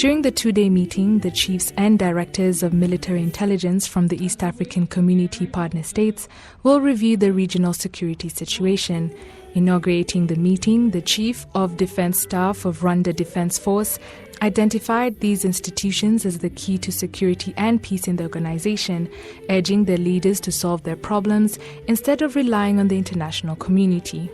During the two-day meeting, the chiefs and directors of military intelligence from the East African Community partner states will review the regional security situation. Inaugurating the meeting, the Chief of Defense Staff of Rwanda Defense Force identified these institutions as the key to security and peace in the organization, urging their leaders to solve their problems instead of relying on the international community.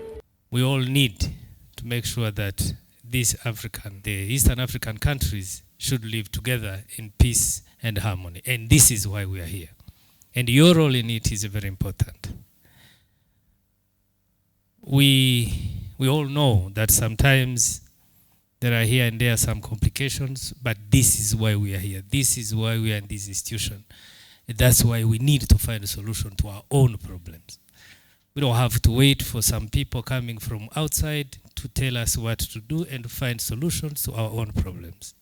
We all need to make sure that the Eastern African countries should live together in peace and harmony. And this is why we are here. And your role in it is very important. We all know that sometimes there are here and there some complications, but this is why we are here. This is why we are in this institution. And that's why we need to find a solution to our own problems. We don't have to wait for some people coming from outside to tell us what to do and to find solutions to our own problems.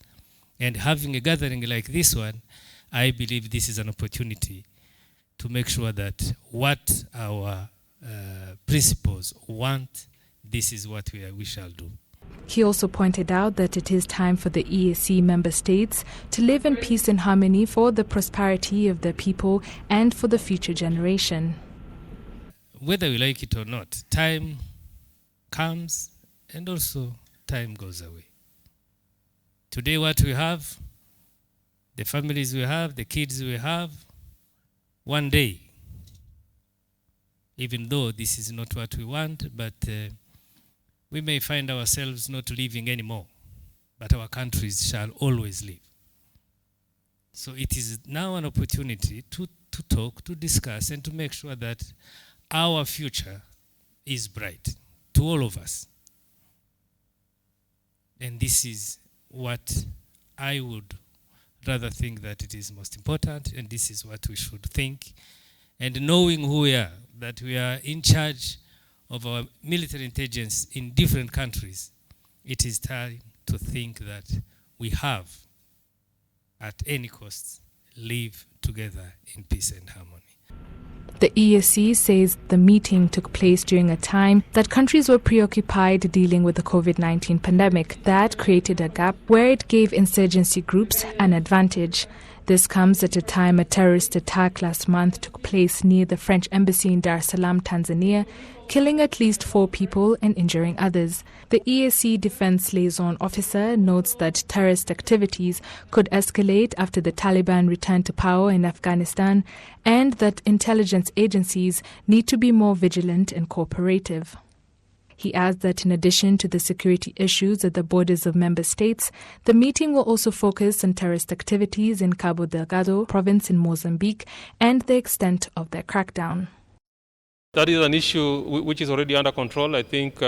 And having a gathering like this one, I believe this is an opportunity to make sure that what our principals want, this is what we shall do. He also pointed out that it is time for the EAC member states to live in peace and harmony for the prosperity of their people and for the future generation. Whether we like it or not, time comes and also time goes away. Today what we have, the families we have, the kids we have, one day, even though this is not what we want, but we may find ourselves not living anymore, but our countries shall always live. So it is now an opportunity to talk, to discuss, and to make sure that our future is bright to all of us. And this is what I would rather think that it is most important, and this is what we should think. And knowing who we are, that we are in charge of our military intelligence in different countries, it is time to think that we have, at any cost, live together in peace and harmony. The EAC says the meeting took place during a time that countries were preoccupied dealing with the COVID-19 pandemic. That created a gap where it gave insurgency groups an advantage. This comes at a time a terrorist attack last month took place near the French embassy in Dar es Salaam, Tanzania, killing at least 4 people and injuring others. The EAC Defense Liaison Officer notes that terrorist activities could escalate after the Taliban returned to power in Afghanistan, and that intelligence agencies need to be more vigilant and cooperative. He adds that in addition to the security issues at the borders of member states, the meeting will also focus on terrorist activities in Cabo Delgado province in Mozambique and the extent of their crackdown. That is an issue which is already under control. I think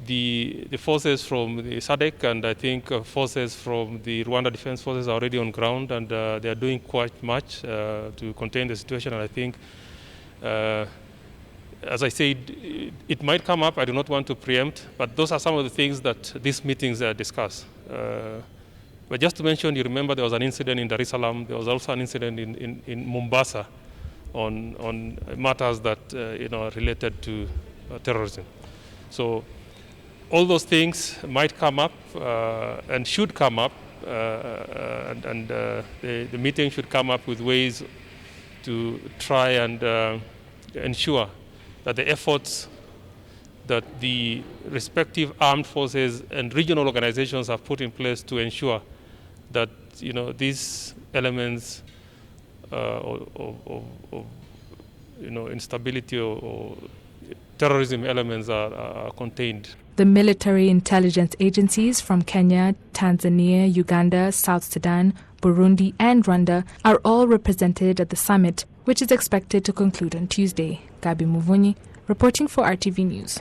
the forces from the SADC and I think forces from the Rwanda Defense Forces are already on ground, and they are doing quite much to contain the situation. And I think as I said, it might come up. I do not want to preempt, but those are some of the things that these meetings discuss. But just to mention, you remember there was an incident in Dar es Salaam. There was also an incident in Mombasa on matters that are related to terrorism. So all those things might come up and should come up, and the meeting should come up with ways to try and ensure that the efforts that the respective armed forces and regional organizations have put in place to ensure that these elements of instability or terrorism elements are contained. The military intelligence agencies from Kenya, Tanzania, Uganda, South Sudan, Burundi and Rwanda are all represented at the summit, which is expected to conclude on Tuesday. Gabi Muvunyi, reporting for RTV News.